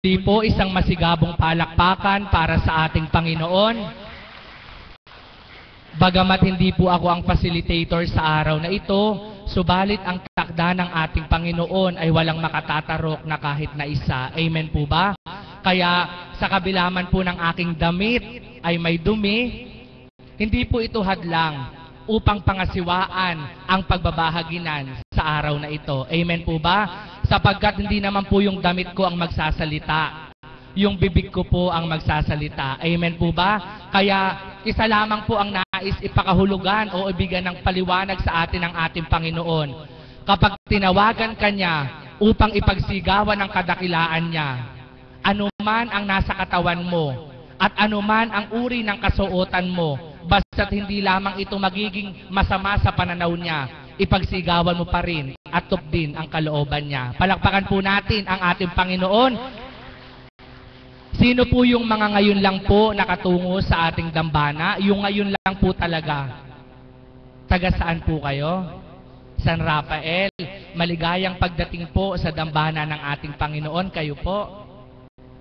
Muli po isang masigabong palakpakan para sa ating Panginoon. Bagamat hindi po ako ang facilitator sa araw na ito, subalit ang takda ng ating Panginoon ay walang makatatarok na kahit na isa. Amen po ba? Kaya sa kabilaman po ng aking damit ay may dumi, hindi po ito hadlang upang pangasiwaan ang pagbabahaginan sa araw na ito. Amen po ba? Sapagkat hindi naman po yung damit ko ang magsasalita. Yung bibig ko po ang magsasalita. Amen po ba? Kaya isa lamang po ang nais ipakahulugan o ibigyan ng paliwanag sa atin ng ating Panginoon. Kapag tinawagan ka niya upang ipagsigawan ang kadakilaan niya, anuman ang nasa katawan mo at anuman ang uri ng kasuotan mo, basta't hindi lamang ito magiging masama sa pananaw niya, ipagsigawan mo pa rin at tupdin ang kalooban niya. Palakpakan po natin ang ating Panginoon. Sino po yung mga ngayon lang po nakatungo sa ating dambana? Yung ngayon lang po talaga. Taga saan po kayo? San Rafael. Maligayang pagdating po sa dambana ng ating Panginoon. Kayo po.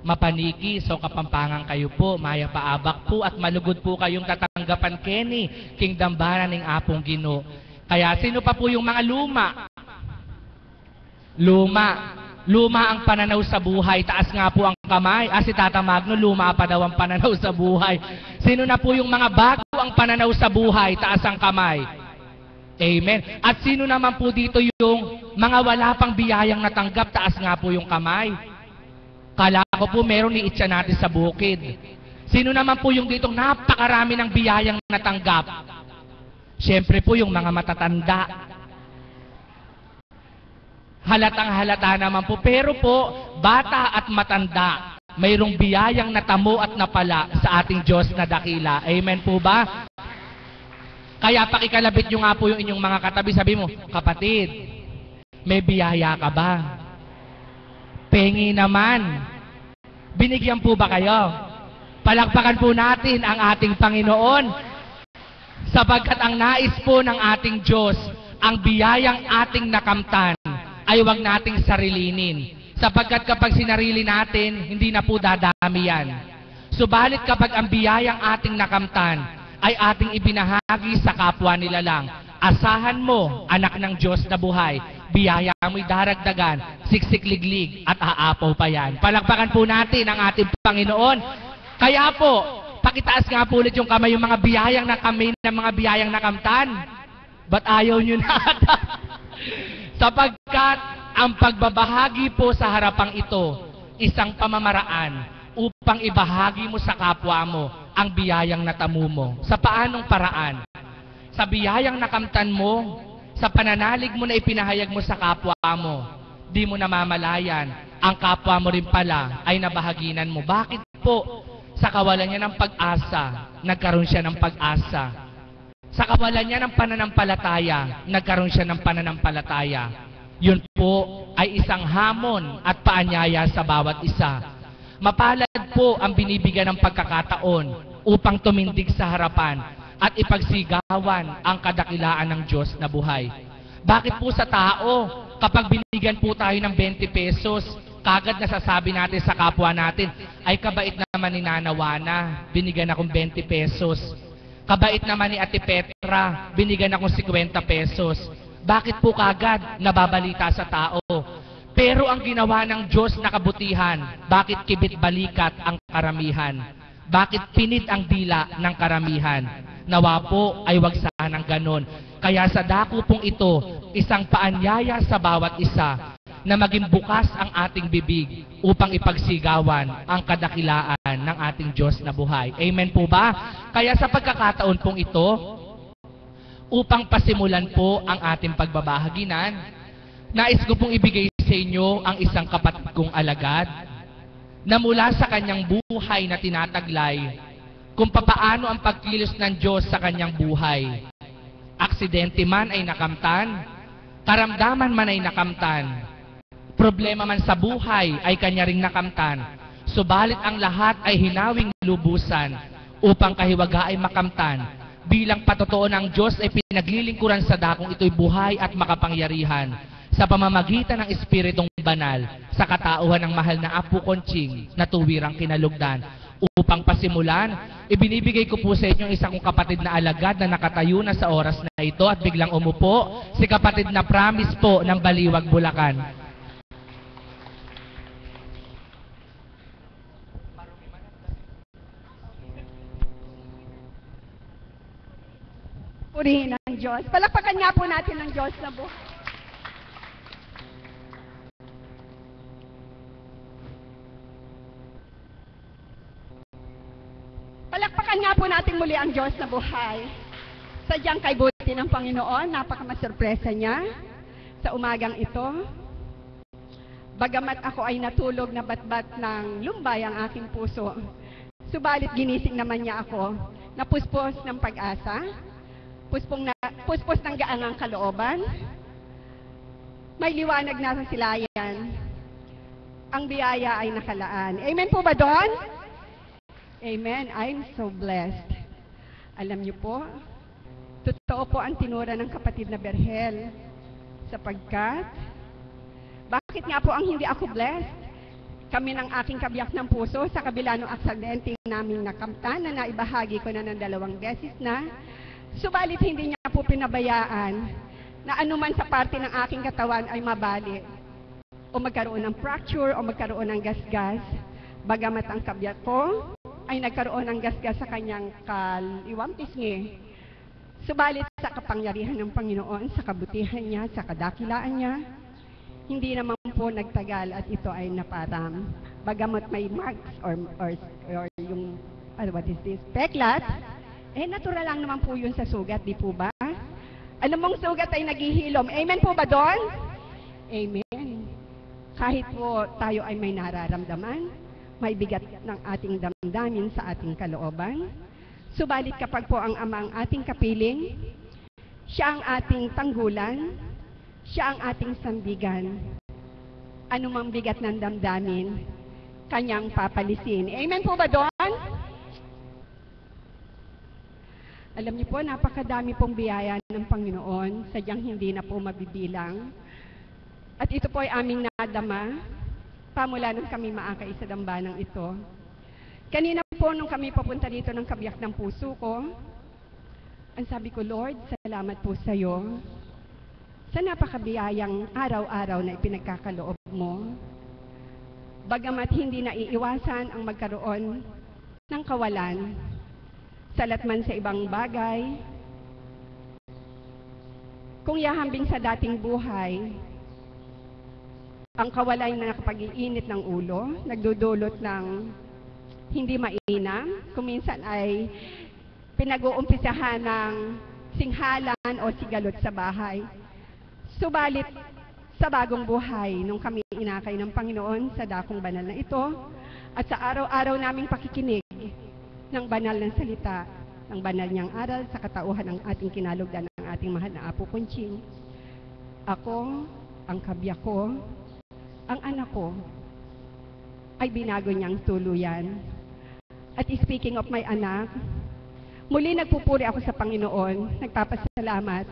Mapaniki, so Kapampangan kayo po, maya paabak po at malugod po kayong tatanggapan Kenny, king dambana ng apong Ginoo. Kaya sino pa po yung mga luma? Luma ang pananaw sa buhay, taas nga po ang kamay. Si Tata Magno, luma pa daw ang pananaw sa buhay. Sino na po yung mga bago ang pananaw sa buhay, taas ang kamay. Amen. At sino naman po dito yung mga wala pang biyayang natanggap, taas nga po yung kamay. Kala ko po meron ni itsa natin sa bukid. Sino naman po yung ditong napakarami ng biyayang natanggap? Siyempre po yung mga matatanda. Halatang halata naman po. Pero po, bata at matanda, mayroong biyayang natamo at napala sa ating Diyos na dakila. Amen po ba? Kaya pakikalabit nyo nga po yung inyong mga katabi. Sabi mo, kapatid, may biyaya ka ba? Pengi naman. Binigyan po ba kayo? Palakpakan po natin ang ating Panginoon. Sapagkat ang nais po ng ating Diyos, ang biyayang ating nakamtan, ay huwag nating sarilinin. Sapagkat kapag sinarili natin, hindi na po dadami yan. Subalit kapag ang biyayang ating nakamtan, ay ating ibinahagi sa kapwa nila lang, asahan mo, anak ng Diyos na buhay, biyaya mo'y daragdagan, siksikliglig at aapaw pa yan. Palakpakan po natin ang ating Panginoon. Kaya po, pakitaas nga po ulit yung kamay, yung mga biyayang nakamay ng mga biyayang nakamtan. Ba't ayaw nyo na? Sapagkat ang pagbabahagi po sa harapang ito, isang pamamaraan upang ibahagi mo sa kapwa mo ang biyayang natamo mo. Sa paanong paraan? Sa biyayang nakamtan mo, sa pananalig mo na ipinahayag mo sa kapwa mo, di mo namamalayan, ang kapwa mo rin pala ay nabahaginan mo. Bakit po? Sa kawalan niya ng pag-asa, nagkaroon siya ng pag-asa. Sa kawalan niya ng pananampalataya, nagkaroon siya ng pananampalataya. Yun po ay isang hamon at paanyaya sa bawat isa. Mapalad po ang binibigyan ng pagkakataon upang tumindig sa harapan at ipagsigawan ang kadakilaan ng Diyos na buhay. Bakit po sa tao, kapag binigyan po tayo ng 20 pesos, kagad nasasabi natin sa kapwa natin, ay kabait naman ni Nana Wana, binigyan akong 20 pesos. Kabait naman ni Ate Petra, binigyan akong 50 pesos. Bakit po kagad nababalita sa tao? Pero ang ginawa ng Diyos na kabutihan, bakit kibit balikat ang karamihan? Bakit pinit ang dila ng karamihan? Nawa po ay wag sanang ganon. Kaya sa dako pong ito, isang paanyaya sa bawat isa na maging bukas ang ating bibig upang ipagsigawan ang kadakilaan ng ating Diyos na buhay. Amen po ba? Kaya sa pagkakataon pong ito, upang pasimulan po ang ating pagbabahaginan, nais ko pong ibigay sa inyo ang isang kapatid kong alagad na mula sa kanyang buhay na tinataglay kung papaano ang pagkilos ng Diyos sa kanyang buhay. Aksidente man ay nakamtan, karamdaman man ay nakamtan, problema man sa buhay ay kanya ring nakamtan, subalit ang lahat ay hinawing lubusan upang kahiwaga ay makamtan. Bilang patotoo ng Diyos ay pinaglilingkuran sa dakong ito'y buhay at makapangyarihan. sa pamamagitan ng Espiritong Banal sa katauhan ng mahal na Apo Conching na tuwirang kinalugdan. Upang pasimulan, ibinibigay ko po sa inyo isang kong kapatid na alagad na nakatayo na sa oras na ito at biglang umupo, si kapatid na Promise po ng Baliwag, Bulacan. Purihin ang Diyos. Palakpakan nga po natin ang Diyos na buhay. Palakpakan nga po natin muli ang Diyos na buhay. Sadyang kay buti ng Panginoon, napakamasurpresa niya sa umagang ito. Bagamat ako ay natulog na batbat ng lumbay ang aking puso, subalit ginising naman niya ako na puspos ng pag-asa, puspos ng gaangang kalooban. May liwanag na sa silayan. Ang biyaya ay nakalaan. Amen po ba doon? Amen. I'm so blessed. Alam niyo po, totoo po ang tinura ng kapatid na Berhel. Sapagkat, bakit nga po ang hindi ako blessed? Kami ng aking kabiyak ng puso sa kabila ng aksidente naming nakamtan na naibahagi ko na ng 2 beses na. Subalit hindi niya po pinabayaan na anuman sa parte ng aking katawan ay mabali o magkaroon ng fracture o magkaroon ng gasgas. Bagamat ang kabiyak ko ay nagkaroon ng gasgas sa kanyang kaliwang pisngi. Subalit sa kapangyarihan ng Panginoon, sa kabutihan niya, sa kadakilaan niya, hindi naman po nagtagal at ito ay naparam. Bagamat may marks or yung, what is this, peklat, natural lang naman po yun sa sugat, di po ba? Alam mong sugat ay naghihilom. Amen po ba doon? Amen. Kahit po tayo ay may nararamdaman, may bigat ng ating damdamin sa ating kalooban. Subalit kapag po ang Ama ang ating kapiling, siya ang ating tanggulan, siya ang ating sandigan. Anumang bigat ng damdamin, kanyang papalisin. Amen po ba doon? Alam niyo po, napakadami pong biyaya ng Panginoon, sadyang hindi na po mabibilang. At ito po ay aming nadama, pamula nung kami maakay sa dambanang ito. Kanina po nung kami papunta dito ng kabiyak ng puso ko, ang sabi ko, Lord, salamat po sa iyo sa napakabiyayang araw-araw na ipinagkakaloob mo. Bagamat hindi na iiwasan ang magkaroon ng kawalan, salat man sa ibang bagay, kung yahambing sa dating buhay, ang kawalay na nakapag-iinit ng ulo, nagdudulot ng hindi mainam, kuminsan ay pinag-uumpisahan ng singhalan o sigalot sa bahay. Subalit, sa bagong buhay, nung kami inakay ng Panginoon sa dakong banal na ito, at sa araw-araw naming pakikinig ng banal ng salita, ng banal niyang aral sa katauhan ng ating kinalugdan ng ating mahal na Apo Conching, ako, ang kabiyak ko, ang anak ko, ay binago niyang tuluyan. At speaking of my anak, muli nagpupuri ako sa Panginoon, nagpapasalamat,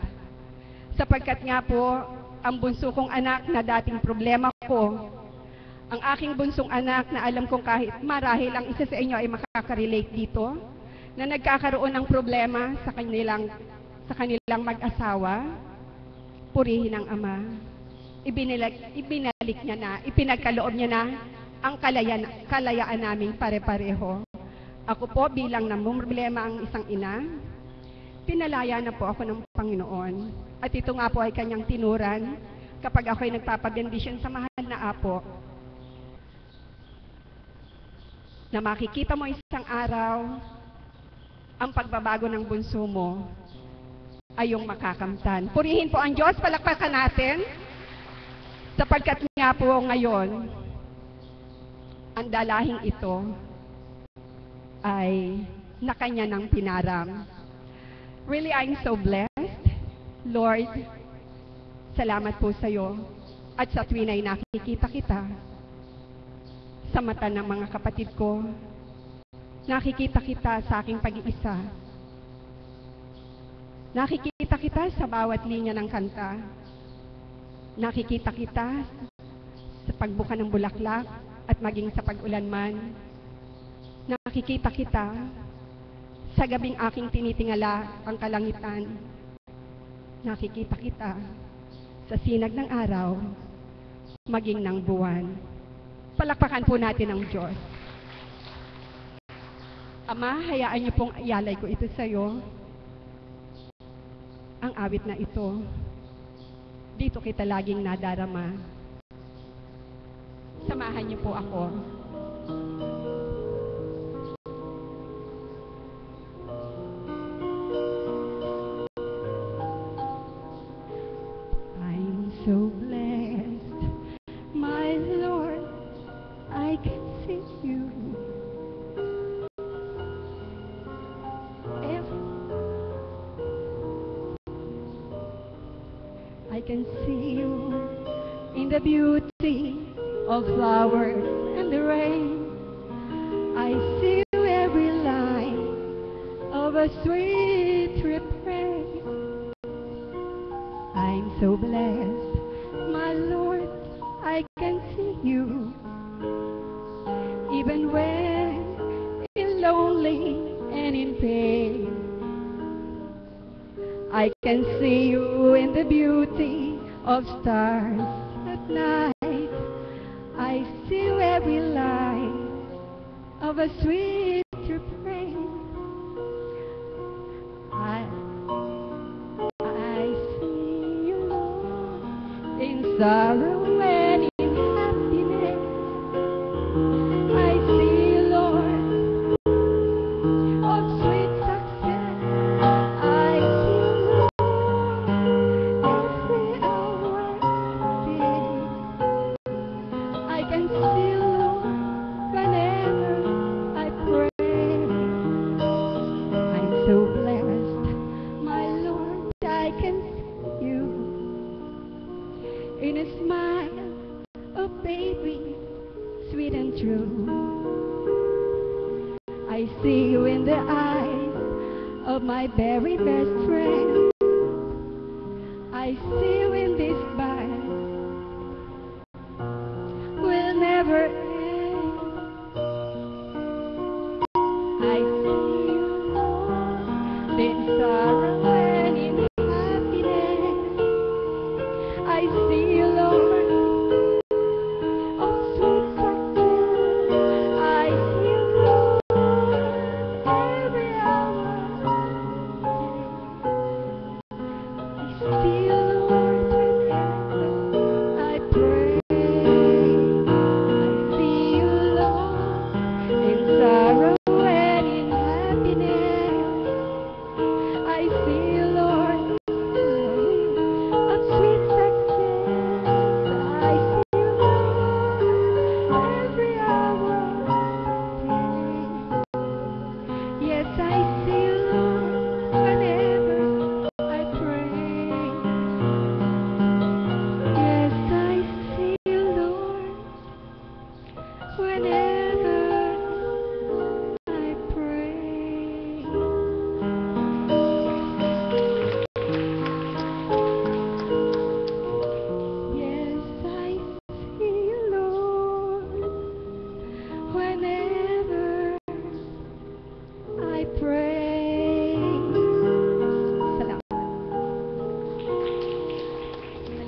sapagkat nga po, ang bunso kong anak na dating problema ko, ang aking bunsong anak na alam kong kahit marahil ang isa sa inyo ay makaka-relate dito, na nagkakaroon ng problema sa kanilang mag-asawa, purihin ang Ama. Ibinalik niya na, ipinagkaloob niya na ang kalayaan naming pare-pareho. Ako po bilang namumroblema ang isang ina, pinalaya na po ako ng Panginoon. At ito nga po ay kanyang tinuran kapag ako ay nagpapabendisyon sa mahal na Apo, na makikita mo isang araw ang pagbabago ng bunso mo ay yung makakamtan. Purihin po ang Diyos, palakpakan natin. Sapagkat nga po ngayon, ang dalahing ito ay na kanya ng pinaram. Really, I'm so blessed. Lord, salamat po sa iyo. At sa tuwin ay nakikita kita sa mata ng mga kapatid ko. Nakikita kita sa aking pag-iisa. Nakikita kita sa bawat linya ng kanta. Nakikita kita sa pagbuka ng bulaklak at maging sa pag-ulan man. Nakikita kita sa gabing aking tinitingala ang kalangitan. Nakikita kita sa sinag ng araw, maging ng buwan. Palakpakan po natin ang Diyos. Ama, hayaan niyo pong ialay ko ito sa iyo. Ang awit na ito, dito kita laging nadarama. Samahan niyo po ako. I'm so blessed, my Lord, I can see you. I can see you in the beauty of flowers and the rain. I see you every line of a sweet refrain. I'm so blessed, my Lord, I can see you even when in lonely and in pain. I can see you in the beauty of stars at night. I see you every line of a sweet refrain. I see you, Lord, in sorrow and in happiness. I see you, Lord, of sweet success. I see you, Lord, every hour of the day. I can see you, Lord, whenever I pray. I'm so blessed, my Lord, I can see you in a smile, oh baby, sweet and true. I see you in the eyes of my very best friend. I see you in this smile, will never end. I see you, Lord, in sorrow and in happiness. I see you, Lord, of sweet success. I see you, Lord, every hour of the day. I see you, Lord, whenever I pray. I see you, Lord, in sorrow and in happiness. I see you, Lord, of sweet success. I see you, Lord, every hour of the day. Yes, I see you, Lord, whenever I pray. Yes, I see you, Lord, whenever I pray. Yes, I see you, Lord, whenever I pray. Salamat.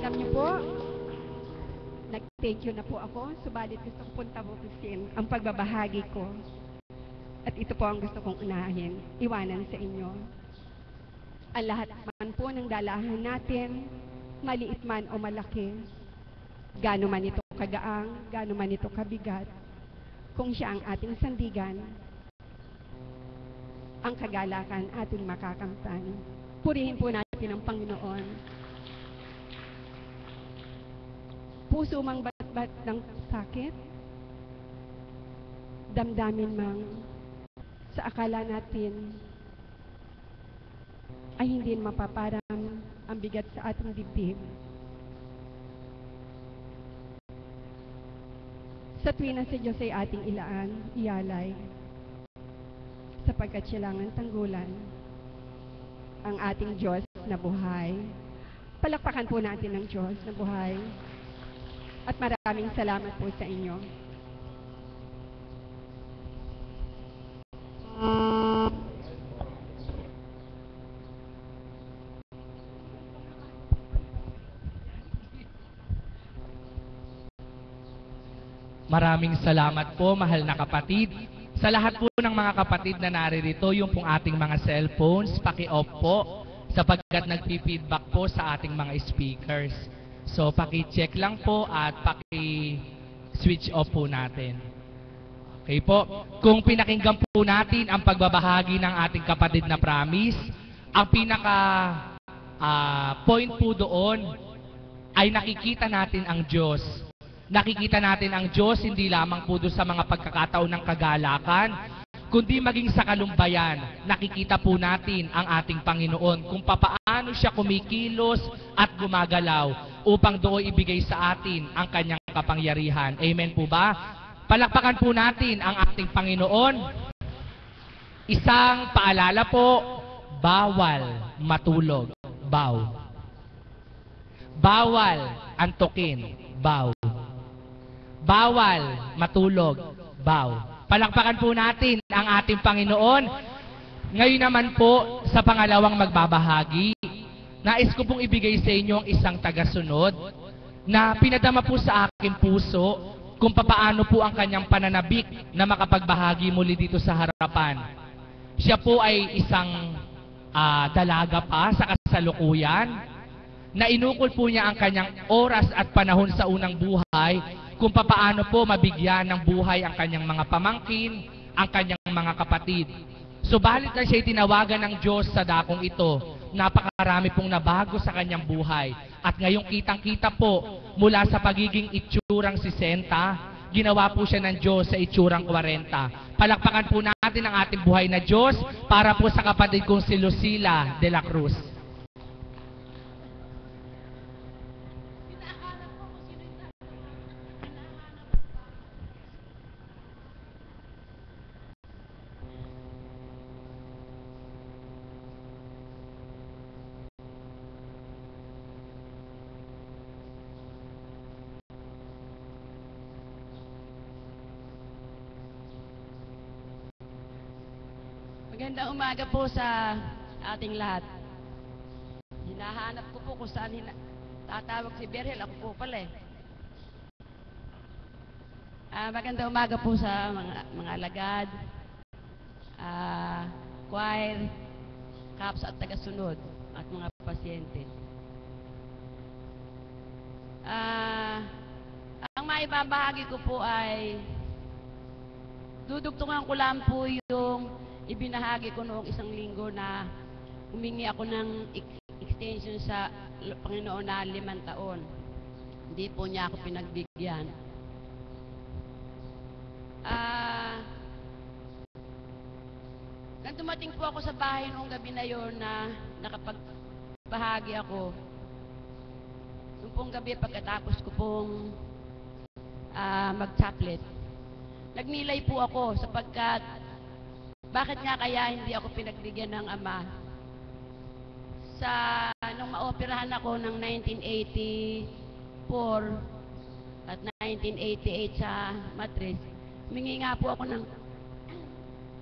Alam niyo po, nag-thank you na po ako, subalit gusto ko pong tapusin ang pagbabahagi ko. At ito po ang gusto kong unahin, iwanan sa inyo. Ang lahat man po ng dalahan natin, maliit man o malaki, gaano man ito kagaang, gaano man ito kabigat, kung siya ang ating sandigan, ang kagalakan ating makakamtan. Purihin po natin ang Panginoon. Puso mang bat-bat ng sakit, damdamin mang sa akala natin ay hindi mapaparam ang bigat sa ating dibdib. Sa tuwin na si Diyos ay ating ialay, sapagkat siya lang ang tanggulan, ang ating Diyos na buhay Palakpakan po natin ng Diyos na buhay. At maraming salamat po sa inyo. Maraming salamat po, mahal na kapatid. Sa lahat po ng mga kapatid na naririto, yung pong ating mga cellphones, paki-off po sapagkat nagpi-feedback po sa ating mga speakers. So, paki-check lang po at paki-switch off po natin. Okay po. Kung pinakinggan po natin ang pagbabahagi ng ating kapatid na promise, ang pinaka point po doon ay nakikita natin ang Diyos. Nakikita natin ang Diyos hindi lamang po doon sa mga pagkakataon ng kagalakan, kundi maging sa kalumbayan. Nakikita po natin ang ating Panginoon kung papaano siya kumikilos at gumagalaw upang doon ibigay sa atin ang kanyang kapangyarihan. Amen po ba? Palakpakan po natin ang ating Panginoon. Isang paalala po, bawal matulog. Baw. Bawal antukin. Baw. Bawal matulog. Baw. Palakpakan po natin ang ating Panginoon. Ngayon naman po, sa pangalawang magbabahagi, nais ko pong ibigay sa inyo ang isang tagasunod na pinadama po sa aking puso kung papaano po ang kanyang pananabik na makapagbahagi muli dito sa harapan. Siya po ay isang dalaga pa sa kasalukuyan na inukol po niya ang kanyang oras at panahon sa unang buhay kung papaano po mabigyan ng buhay ang kanyang mga pamangkin, ang kanyang mga kapatid. Subalit na siya tinawagan ng Diyos sa dakong ito, napakarami pong nabago sa kanyang buhay. At ngayong kitang-kita po, mula sa pagiging itsurang 60, ginawa po siya ng Diyos sa itsurang 40. Palakpakan po natin ang ating buhay na Diyos para po sa kapatid kong si Lucila de la Cruz. Magandang umaga po sa ating lahat. Hinahanap ko po kung saan tatawag si Berhel. Ako po pala eh. Magandang umaga po sa mga alagad, choir, caps at tagasunod at mga pasyente. Ang maibabahagi ko po ay dudugtungan ko lang po yung ibinahagi ko noong isang linggo na humingi ako ng extension sa Panginoon na 5 taon. Hindi po niya ako pinagbigyan. Nang dumating po ako sa bahay noong gabi na yon na nakapagbahagi ako, noong pong gabi pagkatapos ko pong mag-chaplet, nagnilay po ako sapagkat bakit nga kaya hindi ako pinagbigyan ng Ama? Nung maoperahan ako ng 1984 at 1988 sa Matriz, humingi nga po ako ng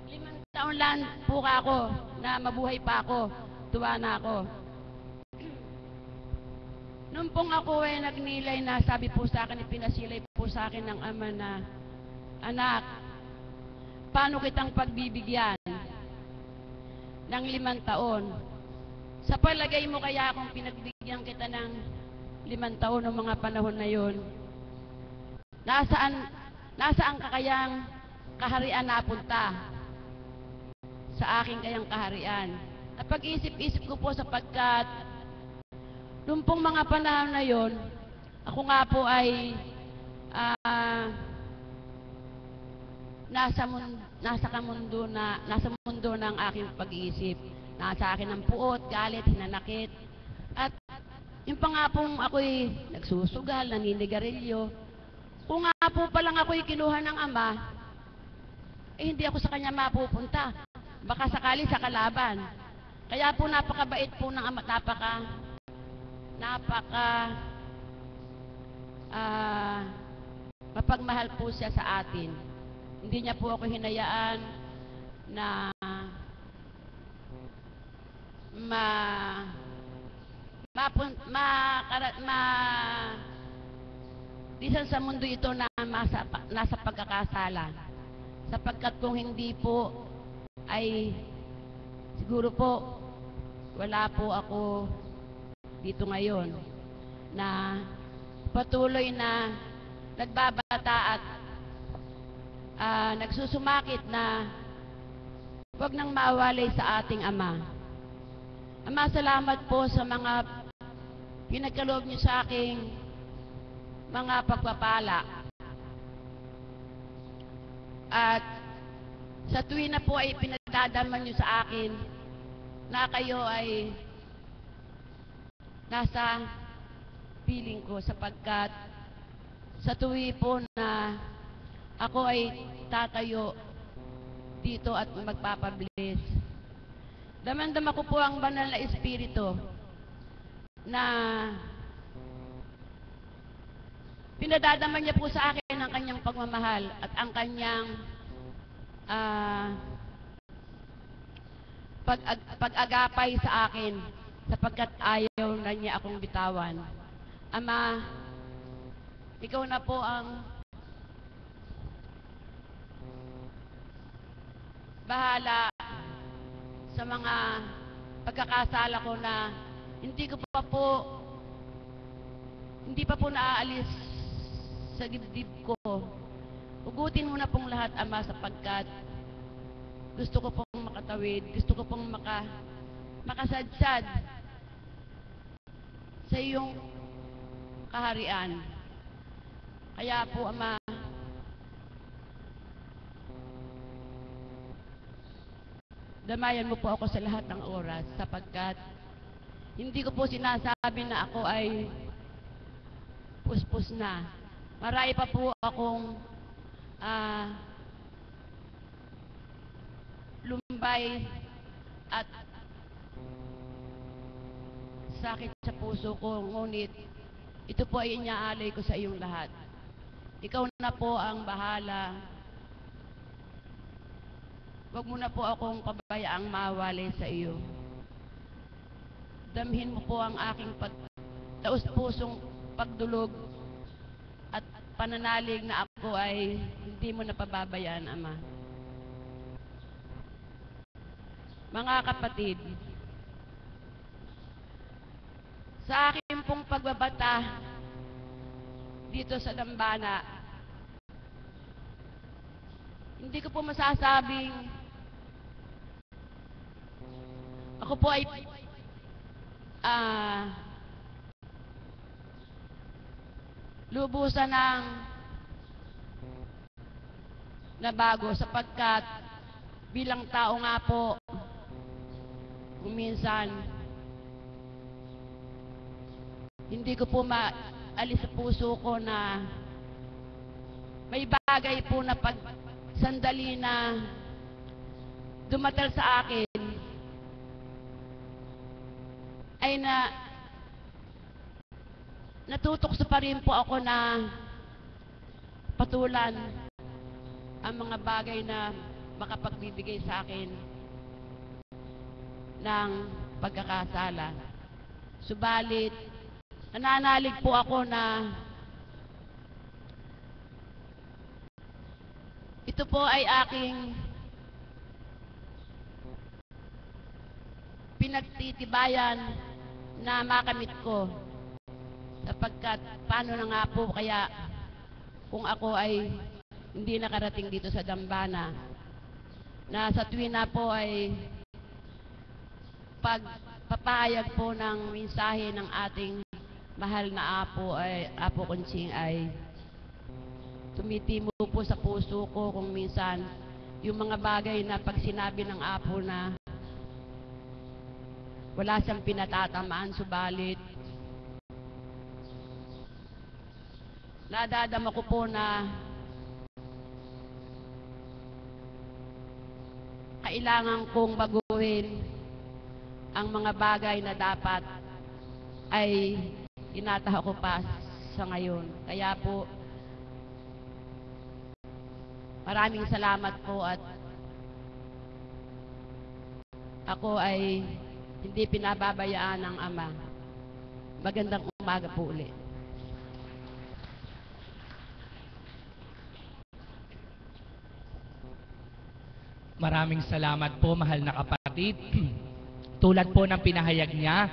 5 taon lang po ako na mabuhay pa ako. Tuwa na ako. Nung pong ako ay nagnilay na sabi po sa akin, ipinasilay po sa akin ng Ama na, anak, paano kitang pagbibigyan ng 5 taon? Sa palagay mo kaya kung pinagbigyan kita ng 5 taon ng mga panahon na yon, nasaan ka kayang kaharian napunta? Sa aking kayang kaharian. Napag-isip-isip ko po sapagkat noong pong mga panahon na yon, ako nga po ay nasa mundo ng aking pag-iisip. Nasa akin ang puot, galit, hinanakit. At yung pa nga pong ako'y nagsusugal, naninigarilyo. Kung nga po palang ako'y kinuha ng Ama, eh hindi ako sa kanya mapupunta. Baka sakali sa kalaban. Kaya po napakabait po ng Ama, napaka mapagmahal po siya sa atin. Hindi niya po ako hinayaan na lisan sa mundo ito na nasa pagkakasala. Sapagkat kung hindi po ay siguro po wala po ako dito ngayon na patuloy na nagbabata at nagsusumakit na huwag nang mawalay sa ating Ama. Ama, salamat po sa mga pinagkaloob niyo sa aking mga pagpapala. At sa tuwin na po ay pinagdadaman niyo sa akin na kayo ay nasa piling ko, sapagkat sa tuwi po na ako ay tatayo dito at magpapabless. Damang-dama ko po ang banal na espiritu na pinadadaman niya po sa akin ang kanyang pagmamahal at ang kanyang pag-agapay sa akin, sapagkat ayaw na niya akong bitawan. Ama, ikaw na po ang bahala sa mga pagkakasala ko na hindi pa po naaalis sa dibdib ko. Hugutin mo na pong lahat, Ama, sapagkat gusto ko pong makatawid, gusto ko pong makasadsad sa iyong kaharian. Kaya po, Ama, damayan mo po ako sa lahat ng oras, sapagkat hindi ko po sinasabi na ako ay puspos na. Marami pa po akong lumbay at sakit sa puso ko, ngunit ito po ay inyaalay ko sa iyong lahat. Ikaw na po ang bahala. Huwag mo na po akong pabayaang mawalay sa iyo. Damhin mo po ang aking taus-pusong pagdulog at pananalig na ako ay hindi mo napababayaan, Ama. Mga kapatid, sa akin pong pagbabata dito sa dambana, hindi ko po masasabing ako po ay lubusan ng nabago, sapagkat bilang tao nga po, kung minsan hindi ko po maalis sa puso ko na may bagay po na pag sandali na dumatal sa akin ay natutokso pa rin po ako na patulan ang mga bagay na makapagbibigay sa akin ng pagkakasala. Subalit, nananalig po ako na ito po ay aking pinagtitibayan na makamit ko, sapagkat paano na nga po kaya kung ako ay hindi nakarating dito sa dambana, na sa tuwin na po ay pagpapahayag po ng mensahe ng ating mahal na Apo Kunching ay tumitimo po sa puso ko kung minsan yung mga bagay na pag sinabi ng Apo na wala siyang pinatatamaan, subalit nadadama ko po na kailangan kong baguhin ang mga bagay na dapat ay tinataho ko pa sa ngayon. Kaya po, maraming salamat po at ako ay hindi pinababayaan ng Ama. Magandang umaga po ulit. Maraming salamat po, mahal na kapatid. Tulad po ng pinahayag niya,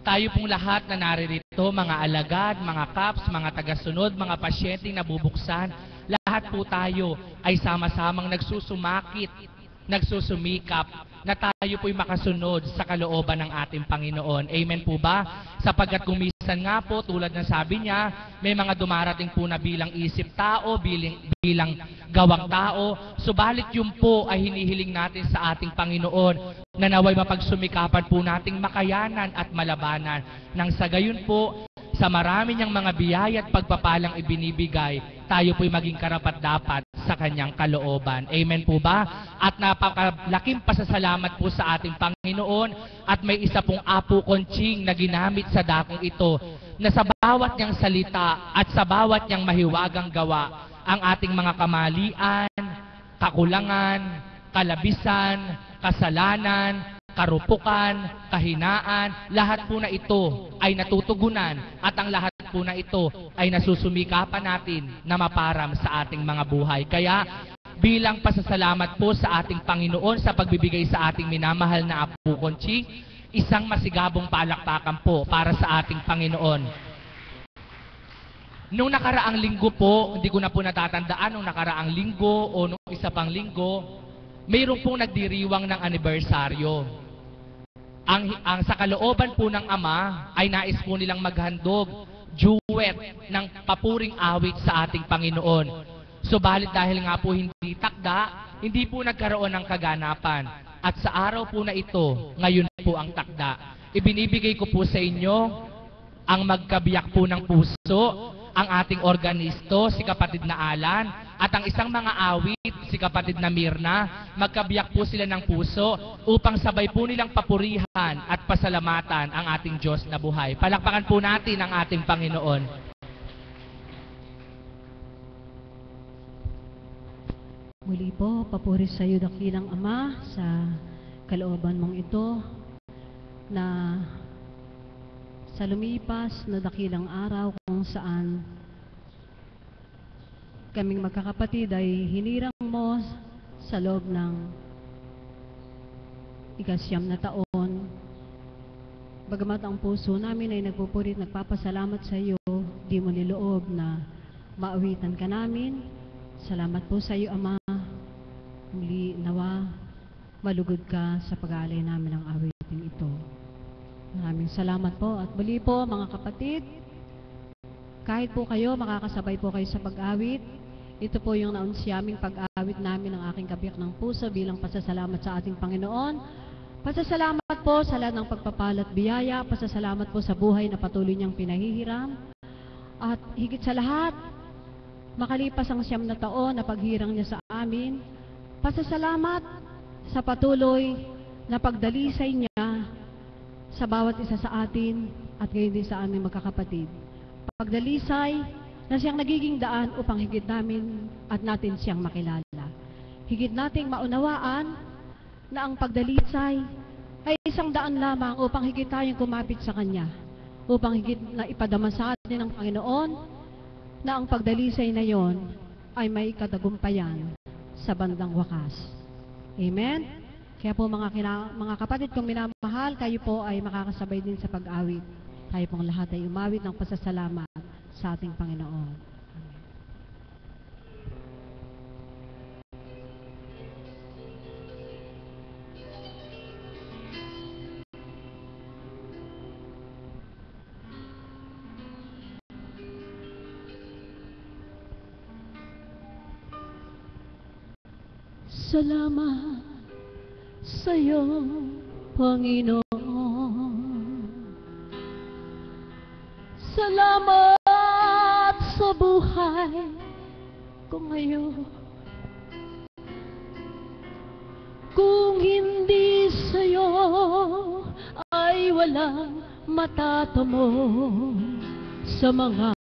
tayo pong lahat na naririto, mga alagad, mga kaps, mga tagasunod, mga pasyenteng nabubuksan, lahat po tayo ay sama-samang nagsusumakit, nagsusumikap, na tayo po'y makasunod sa kalooban ng ating Panginoon. Amen po ba? Sapagkat kumisan nga po, tulad ng sabi niya, may mga dumarating po na bilang isip tao, bilang gawang tao, subalit yun po ay hinihiling natin sa ating Panginoon na naway mapagsumikapan po nating makayanan at malabanan. Nang sa gayon po, sa marami niyang mga biyaya at pagpapalang ibinibigay, tayo po'y maging karapat-dapat sa kanyang kalooban. Amen po ba? At napakalaking pasasalamat po sa ating Panginoon at may isa pong Apo Conching na ginamit sa dakong ito na sa bawat niyang salita at sa bawat niyang mahiwagang gawa, ang ating mga kamalian, kakulangan, kalabisan, kasalanan, karupukan, kahinaan, lahat po na ito ay natutugunan at ang lahat po na ito ay nasusumikapan natin na maparam sa ating mga buhay. Kaya bilang pasasalamat po sa ating Panginoon sa pagbibigay sa ating minamahal na Apo Conching, isang masigabong palakpakan po para sa ating Panginoon. Nung nakaraang linggo po, hindi ko na po natatandaan, nung nakaraang linggo o nung isa pang linggo, mayroon pong nagdiriwang ng anibersaryo. Ang sa kalooban po ng Ama ay nais po nilang maghandog duet ng papuring awit sa ating Panginoon. Subalit dahil nga po hindi takda, hindi po nagkaroon ng kaganapan. At sa araw po na ito, ngayon po ang takda. Ibinibigay ko po sa inyo ang magkabiyak po ng puso, ang ating organisto, si kapatid na Alan, at ang isang mga awit, si kapatid na Mirna. Magkabiyak po sila ng puso upang sabay po nilang papurihan at pasalamatan ang ating Diyos na buhay. Palakpakan po natin ang ating Panginoon. Muli po, papuri sa iyo dakilang Ama sa kalooban mong ito na sa lumipas na dakilang araw kung saan kaming magkakapatid ay hinirang mo sa loob ng 9 na taon. Bagamat ang puso namin ay nagpupurit, nagpapasalamat sa iyo, di mo niloob na maawitan ka namin. Salamat po sa iyo, Ama. Muli nawa, malugod ka sa pag-aalay namin ng awitin ito. Maraming salamat po. At muli po, mga kapatid, kahit po kayo, makakasabay po kayo sa pag-awit. Ito po yung naunsyaming pag-awit namin ng aking kabiyak ng puso bilang pasasalamat sa ating Panginoon. Pasasalamat po sa lahat ng pagpapalat biyaya. Pasasalamat po sa buhay na patuloy niyang pinahihiram. At higit sa lahat, makalipas ang 9 na taon na paghirang niya sa amin, pasasalamat sa patuloy na pagdalisay niya sa bawat isa sa atin at ngayon din sa aming magkakapatid. Pagdalisay na siyang nagiging daan upang higit namin at natin siyang makilala. Higit nating maunawaan na ang pagdalisay ay isang daan lamang upang higit tayong kumapit sa Kanya, upang higit na ipadama sa atin ng Panginoon na ang pagdalisay na yon ay may katagumpayan sa bandang wakas. Amen? Kaya po mga kapatid kong minamahal, kayo po ay makakasabay din sa pag-awit. Tayo pong lahat ay umawit ng pasasalamat sa ating Panginoon. Salamat sa'yo, Panginoon. Salamat sa buhay ko ngayon. Kung hindi sa'yo ay walang matatamo sa mga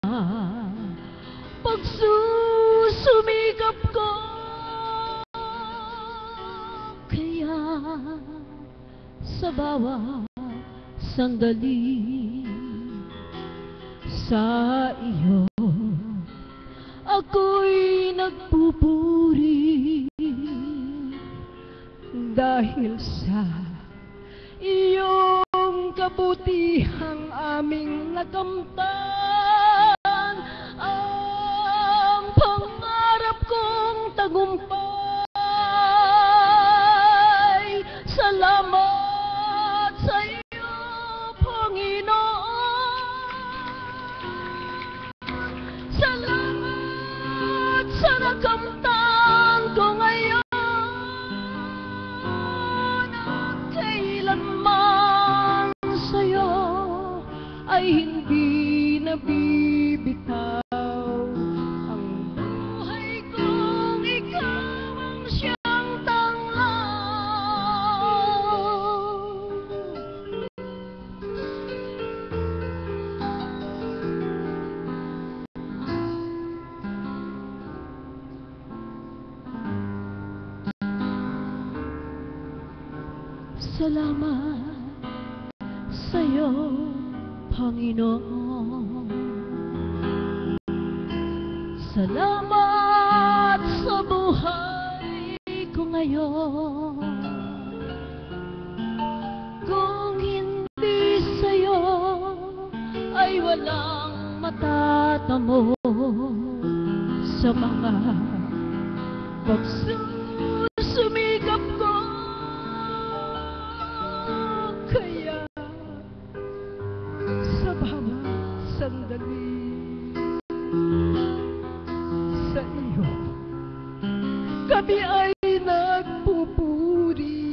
pagsusumikap ko. Kaya sa bawat sandali sa iyo ako'y nagpupuri dahil sa iyong kabutihang aming nakamtan. Ang pangarap kong tagumpay, salamat sa iyo, Panginoon. Salamat sa nakamtan ko ngayon. Ay hindi nabibitaw ang buhay kong ikaw ang siyang tanglaw. Salamat sa'yo, Panginoon. Salamat sa buhay ko ngayon. Kung hindi sa'yo ay walang matatamo sa mga pagsusumikap ko. Kaya sa bawat sandali sa iyo kami ay nagpupuri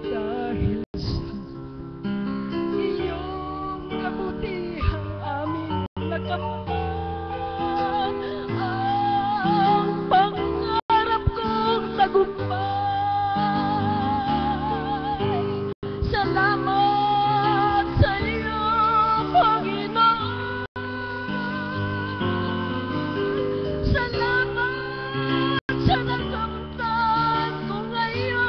dahil sa iyong kabutihang aming nakamtan. Ang pangarap kong tagumpay, salamat sa iyo, Panginoon. Salamat sa nakamtan ko ngayon.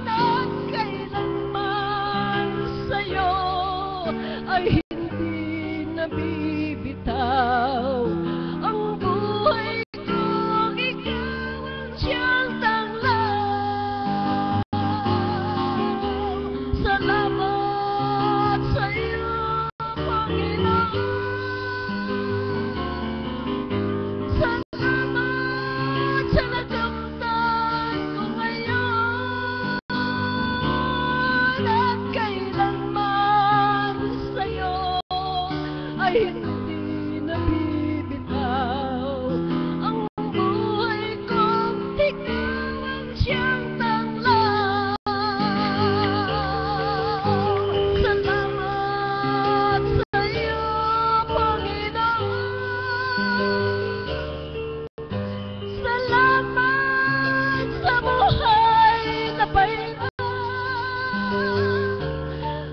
At kailanman sa iyo ay hindi nabibitaw ang buhay kong ikaw ang siyang tanglaw. Salamat sa iyo, Panginoon. Salamat sa nakamtan ko ngayon. At kailanman sa iyo ay hindi nabibitaw ang buhay kong ikaw ang siyang tanglaw. Salamat sa iyo, Panginoon. Salamat sa buhay na pahinga.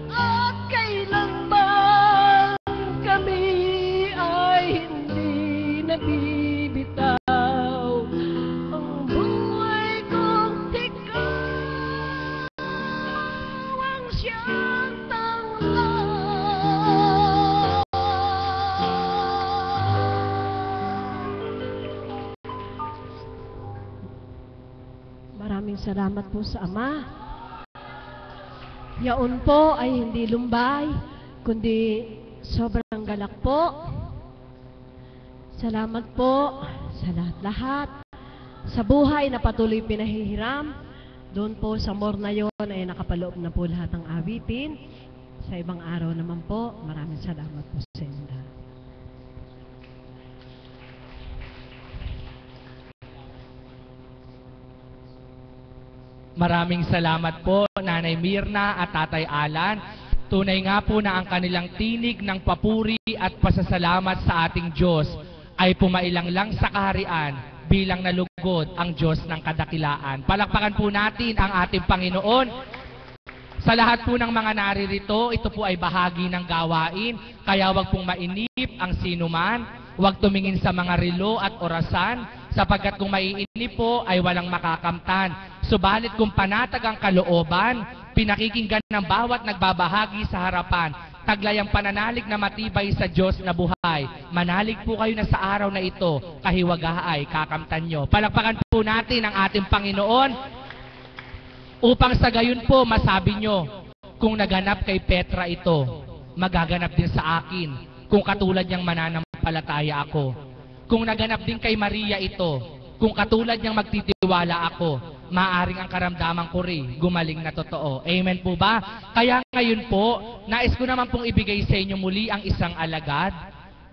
At kailanman kami ay hindi nabibitaw ang buhay kong ikaw ang siyang tanglaw. Maraming salamat po sa Ama. Yaon po ay hindi lumbay, kundi sobrang galak po. Salamat po sa lahat-lahat. Sa buhay na patuloy pinahihiram, doon po sa more na yon ay nakapaloob na po lahat ng awitin. Sa ibang araw naman po, maraming salamat po sa inyo lahat. Maraming salamat po, Nanay Mirna at Tatay Alan. Tunay nga po na ang kanilang tinig ng papuri at pasasalamat sa ating Diyos ay pumailang lang sa kaharian bilang nalugod ang Diyos ng kadakilaan. Palakpakan po natin ang ating Panginoon. Sa lahat po ng mga naririto, ito po ay bahagi ng gawain, kaya wag pong mainip ang sinuman, wag tumingin sa mga relo at orasan, sapagkat kung maiinip po ay walang makakamtan. Subalit kung panatag ang kalooban, pinakikinggan ng bawat nagbabahagi sa harapan, taglay ang pananalig na matibay sa Diyos na buhay. Manalig po kayo na sa araw na ito, kahiwaga ay kakamtan nyo. Palakpakan po natin ang ating Panginoon, upang sa gayon po masabi nyo, kung naganap kay Petra ito, magaganap din sa akin, kung katulad niyang mananampalataya ako. Kung naganap din kay Maria ito, kung katulad niyang magtitiwala ako, maaring ang karamdaman ko rin gumaling na totoo. Amen po ba? Kaya ngayon po, nais ko naman pong ibigay sa inyo muli ang isang alagad.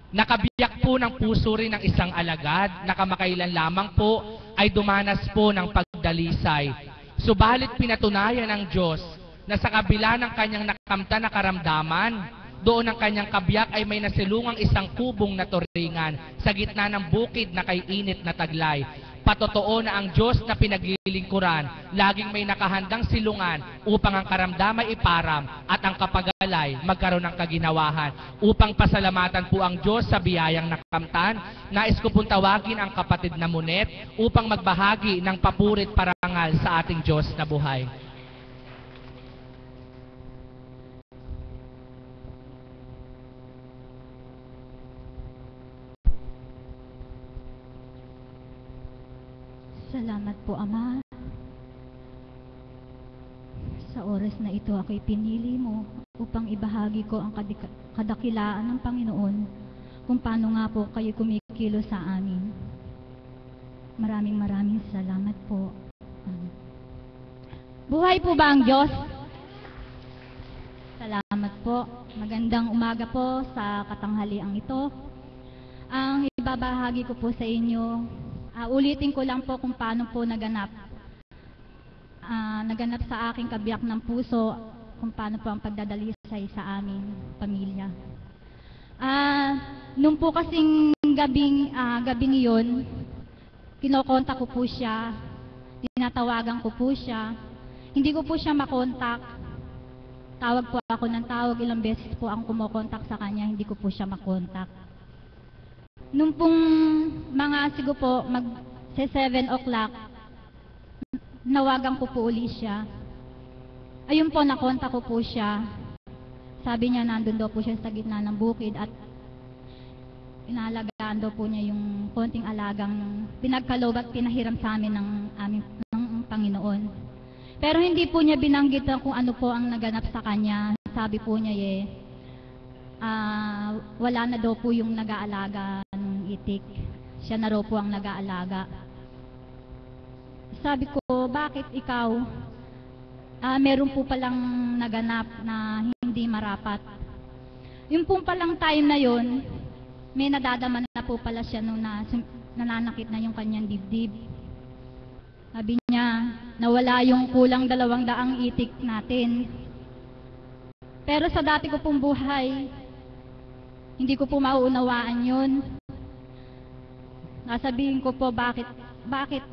Nakabiyak po ng puso rin ng isang alagad, na kamakailan lamang po ay dumanas po ng pagdalisay. Subalit pinatunayan ng Diyos na sa kabila ng kanyang nakamtan na karamdaman, doon ang kanyang kabiyak ay may nasilungang isang kubong na turingan sa gitna ng bukid na kay init na taglay. Patotoo na ang Diyos na pinaglilingkuran, laging may nakahandang silungan upang ang karamdamay iparam at ang kapagalay magkaroon ng kaginawahan. Upang pasalamatan po ang Diyos sa biyayang nakamtan, nais ko pong tawagin ang kapatid na Munet upang magbahagi ng papurit parangal sa ating Diyos na buhay. Salamat po, Ama. Sa oras na ito, ako'y pinili mo upang ibahagi ko ang kadakilaan ng Panginoon kung paano nga po kayo kumikilo sa amin. Maraming salamat po. Buhay po ba ang Diyos? Salamat po. Magandang umaga po sa katanghaliang ito. Ang ibabahagi ko po sa inyo, ulitin ko lang po kung paano po naganap sa aking kabiyak ng puso, kung paano po ang pagdadalisay sa aming pamilya. Nung po kasing gabing iyon, kinokontak ko po siya, tinatawagan ko po siya, hindi ko po siya makontak, tawag po ako ng tawag, ilang beses po ang kumokontak sa kanya, hindi ko po siya makontak. Nung pong mga siguro po, sa 7 o'clock, nawagan ko po uli siya. Ayun po, nakontak ko po siya. Sabi niya, nandun daw po siya sa gitna ng bukid at inalagaan daw po niya yung konting alagang pinagkaloob at pinahiram sa amin ng Panginoon. Pero hindi po niya binanggit kung ano po ang naganap sa kanya. Sabi po niya, wala na daw po yung nag-aalaga ng itik. Siya na raw po ang nag-aalaga. Sabi ko, bakit ikaw? Meron po palang naganap na hindi marapat. Yung po palang time na yon, may nadadaman na po pala siya nung nananakit na yung kanyang dibdib. Sabi niya, nawala yung kulang 200 itik natin. Pero sa dati ko pong buhay, hindi ko po mauunawaan yun. Nasabihin ko po, bakit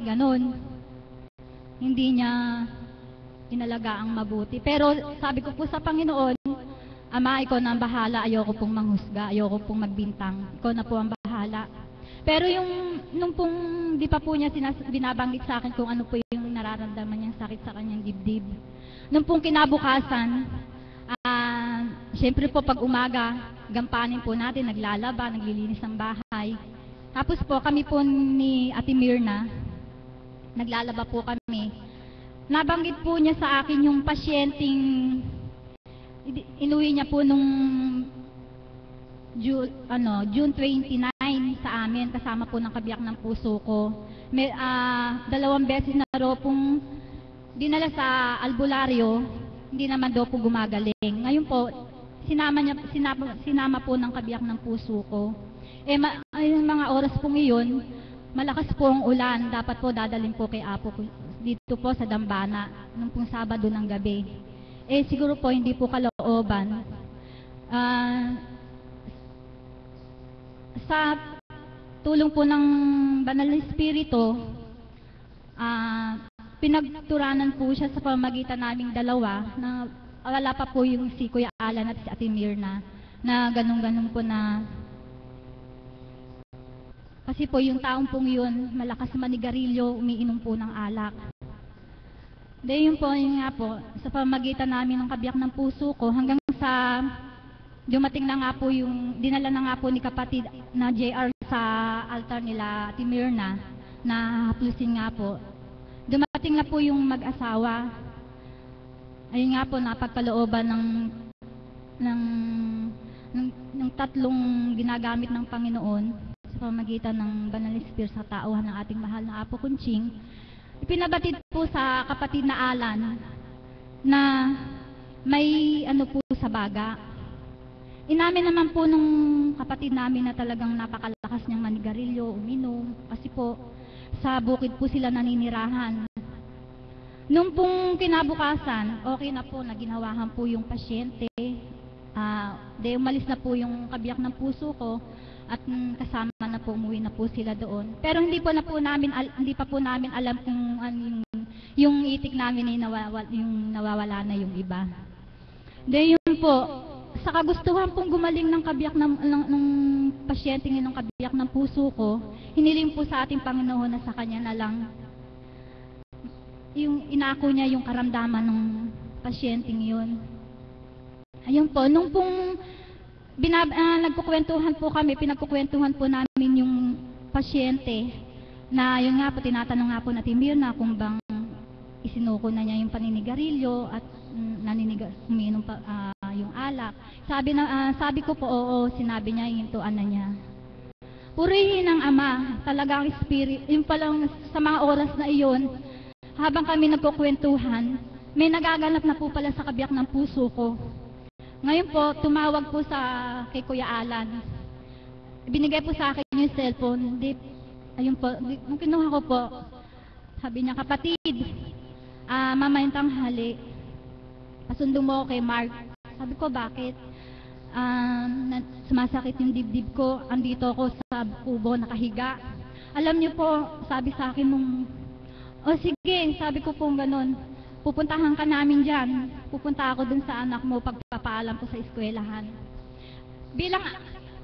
ganun? Hindi niya inalaga ang mabuti. Pero sabi ko po sa Panginoon, Ama, ikaw na ang bahala, ayoko pong manghusga, ayoko pong magbintang, ikaw na po ang bahala. Pero nung pong di pa po niya binabanggit sa akin kung ano po yung nararamdaman niyang sakit sa kanyang dibdib. Nung pong kinabukasan, siyempre po pag umaga, gampanin po natin, naglalaba, naglilinis ng bahay. Tapos po kami po ni Ate Mirna, naglalaba po kami. Nabanggit po niya sa akin yung pasyenteng inuwi niya po nung June 29 sa amin, kasama po ng kabiyak ng puso ko. May 2 beses na raw pong dinala sa albularyo, hindi naman daw po gumagaling. Ngayon po, sinama po ng kabiyak ng puso ko. Yung mga oras pong iyon, malakas po ang ulan, dapat po dadalhin po kay Apo ko dito po sa Dambana, nung pong Sabado ng gabi. Siguro po hindi po kalooban. Sa tulong po ng Banal na Espiritu, pinagturanan po siya sa pamamagitan naming dalawa na wala pa po yung si Kuya Alan at si Ate Mirna na ganun-ganun po na kasi po yung taong pong yun, malakas manigarilyo, umiinom po ng alak. Yun po, yun nga po, sa pamagitan namin ng kabiyak ng puso ko, hanggang sa dumating na nga po yung, dinala na nga po ni kapatid na JR sa altar nila, Ate Mirna, na haplusin nga po. Dumating na po yung mag-asawa. Ayun nga po, napagkalooban ng tatlong ginagamit ng Panginoon sa pamagitan ng Banal na Espiritu sa tauhan ng ating mahal na Apo Kunching. Ipinabatid po sa kapatid na Alan na may ano po sa baga. Inamin naman po nung kapatid namin na talagang napakalakas niyang manigarilyo, uminom, kasi po sa bukid po sila naninirahan. Nung pong kinabukasan, okay na po, naginawahan po yung pasyente. Umalis na po yung kabiyak ng puso ko at kasama na po, umuwi na po sila doon. Pero hindi pa po namin alam kung yung itik namin ay nawawala na yung iba. Yun po, sa kagustuhan pong gumaling ng kabiyak ng pasyente ng kabiyak ng puso ko, hiniling po sa ating Panginoon na sa kanya na lang yung inako niya yung karamdaman ng pasyenteng yun. Ayun po, nung pong nagkukwentuhan po kami, pinagkukwentuhan po namin yung pasyente na yun nga po, tinatanong nga po natin Mirna kung bang isinuko na niya yung paninigarilyo at umiinom pa yung alak. Sabi ko po, oo, sinabi niya, hintuan na niya. Purihin ng Ama, talagang spirit, yung palang sa mga oras na iyon, habang kami nagkukwentuhan, may nagaganap na po pala sa kabiyak ng puso ko. Ngayon po, tumawag po kay Kuya Alan. Binigay po sa akin yung cellphone. Ayun po, nung kinuha ko po, sabi niya, kapatid, mamayang tanghali, pasundo mo kay Mark. Sabi ko, bakit? Sumasakit yung dibdib ko, andito ako sa kubo, nakahiga. Alam niyo po, sabi sa akin nung, sige, sabi ko po ganun, pupuntahan ka namin dyan. Pupunta ako dun sa anak mo, pagpapaalam ko sa eskwelahan. Bilang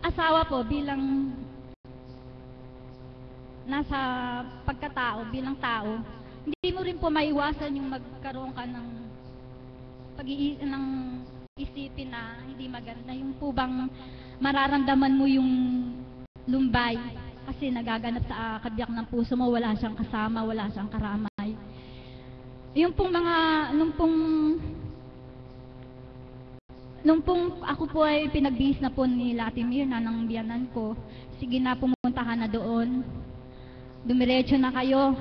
asawa po, bilang nasa pagkatao, bilang tao, hindi mo rin po maiwasan yung magkaroon ka ng ng isipin na hindi maganda. Yung po bang mararamdaman mo yung lumbay kasi nagaganap sa kabiyak ng puso mo, wala siyang kasama, wala siyang karamay. Yung pong nung pong ako po ay pinagbihis na po ni Ate Mirna ng biyanan ko, sige na, pumunta ka na doon. Dumiretso na kayo.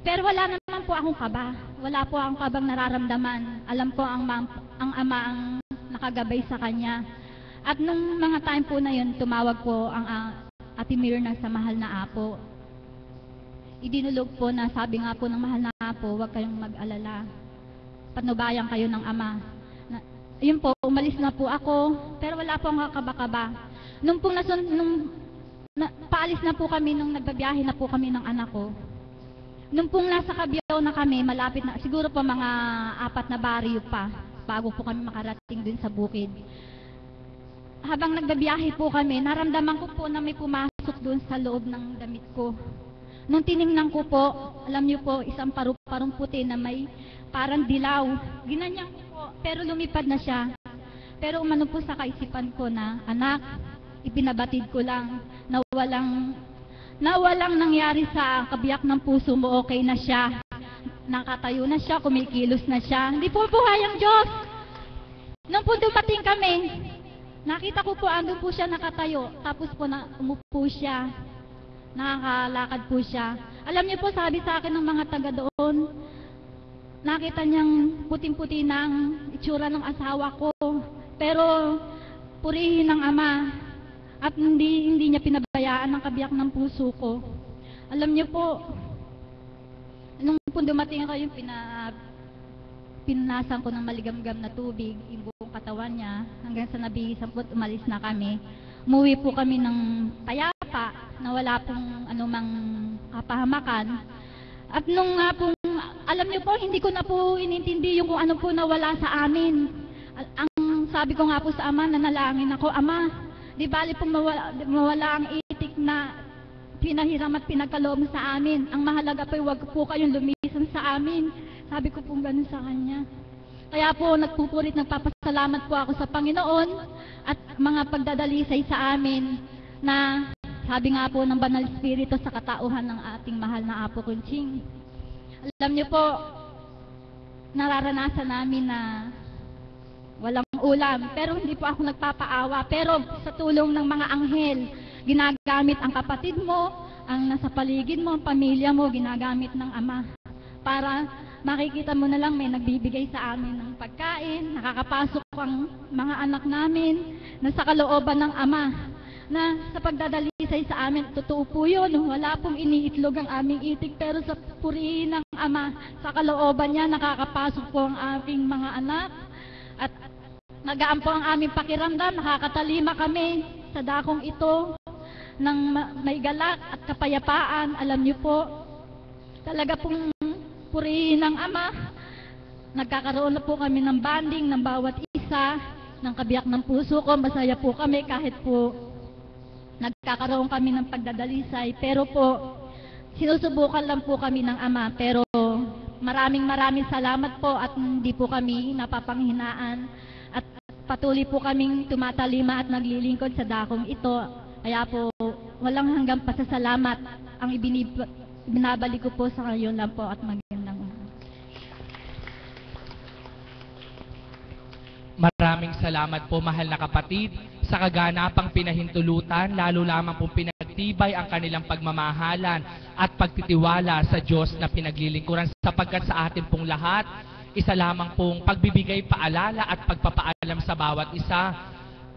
Pero wala naman po akong kaba. Wala po akong kabang nararamdaman. Alam ko ang Ama ang nakagabay sa kanya. At nung mga time po na yun, tumawag po ang Ate Mirna sa mahal na Apo. Idinulog po na sabi nga po ng mahal na Apo, huwag kayong mag-alala. Patnubayan kayo ng Ama. Ayun po, umalis na po ako, pero wala po ang kakaba-kaba. Nung paalis na po kami, nung nagbabiyahe na po kami ng anak ko, nung pong nasa Cabiao na kami, malapit na, siguro po mga 4 na baryo pa, bago po kami makarating dun sa bukid. Habang nagbabiyahe po kami, naramdaman ko po na may pumasok dun sa loob ng damit ko. Nung tiningnan ko po, alam niyo po, isang paru-parong puti na may parang dilaw. Ginanyan ko po, pero lumipad na siya. Pero umano po sa kaisipan ko na, anak, ipinabatid ko lang na walang nangyari sa kabiyak ng puso mo, okay na siya. Nakatayo na siya, kumikilos na siya. Hindi po buhay ang Diyos. Nung po dumating kami, nakita ko po, andun po siya nakatayo. Tapos po umupo siya. Nakakalakad po siya. Alam niyo po, sabi sa akin ng mga taga doon, nakita niyang puting-puti ng itsura ng asawa ko. Pero purihin ng Ama at hindi niya pinabayaan ang kabiyak ng puso ko. Alam niyo po, nung po dumating ako, yung pinasan ko ng maligam-gam na tubig, yung buong katawan niya, hanggang sa nabihisan po, umalis na kami. Umuwi po kami ng payapa, na wala pong anumang kapahamakan. At nung nga pong alam niyo po, hindi ko na po inintindi yung kung ano po nawala sa amin. Ang sabi ko nga po sa Ama, nanalangin ako, Ama, di bali pong mawala ang itik na pinahiram at pinagkaloob sa amin. Ang mahalaga po, huwag po kayong lumisan sa amin. Sabi ko po gano'n sa kanya. Kaya po nagpupurit, nagpapasalamat po ako sa Panginoon at mga pagdadalisay sa amin na sabi nga po ng Banal Espiritu sa katauhan ng ating mahal na Apo Kunching. Alam niyo po, nararanasan namin na walang ulam, pero hindi po ako nagpapaawa. Pero sa tulong ng mga anghel, ginagamit ang kapatid mo, ang nasa paligid mo, ang pamilya mo, ginagamit ng Ama. Para makikita mo na lang may nagbibigay sa amin ng pagkain, nakakapasok ang mga anak namin na sa kalooban ng Ama. Na sa pagdadalisay sa amin, totoo po yun, wala pong iniitlog ang aming itik, pero sa purihin ng Ama, sa kalooban niya, nakakapasok po ang aming mga anak, at nagaan po ang aming pakiramdam, nakakatalima kami sa dakong ito, ng may galak at kapayapaan. Alam niyo po, talaga pong purihin ng Ama, nagkakaroon na po kami ng banding ng bawat isa, ng kabiyak ng puso ko, masaya po kami kahit po nagkakaroon kami ng pagdadalisay, pero po sinusubukan lang po kami ng Ama. Pero maraming salamat po at hindi po kami napapanghinaan at patuloy po kaming tumatalima at naglilingkod sa dakong ito. Kaya po walang hanggang pasasalamat ang binabalik ko po sa ngayon lang po at magandang umaga. Maraming salamat po, mahal na kapatid, sa kaganapang pinahintulutan, lalo lamang pong pinagtibay ang kanilang pagmamahalan at pagtitiwala sa Diyos na pinaglilingkuran, sapagkat sa atin pong lahat, isa lamang pong pagbibigay paalala at pagpapaalam sa bawat isa.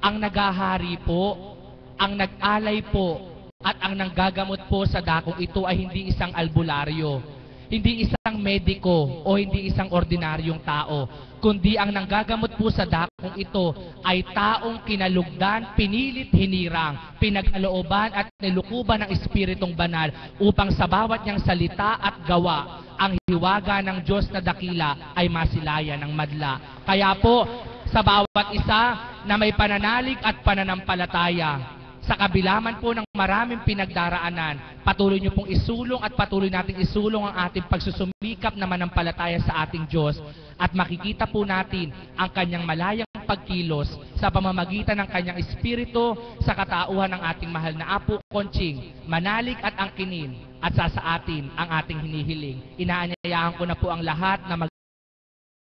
Ang naghahari po, ang nag-alay po, at ang nanggagamot po sa dakong ito ay hindi isang albularyo, hindi isang mediko o hindi isang ordinaryong tao, kundi ang nanggagamot po sa dakong ito ay taong kinalugdan, pinilit hinirang, pinagkalooban at nilukuban ng Espiritong Banal upang sa bawat niyang salita at gawa, ang hiwaga ng Diyos na dakila ay masilayan ng madla. Kaya po, sa bawat isa na may pananalig at pananampalataya, sa kabilaman po ng maraming pinagdaraanan, patuloy niyo pong isulong at patuloy nating isulong ang ating pagsusumikap na manampalataya sa ating Diyos, at makikita po natin ang kanyang malayang pagkilos sa pamamagitan ng kanyang Espiritu sa katauhan ng ating mahal na Apo Kunching, manalig at angkinin at sa atin ang ating hinihiling. Inaanyayahan ko na po ang lahat na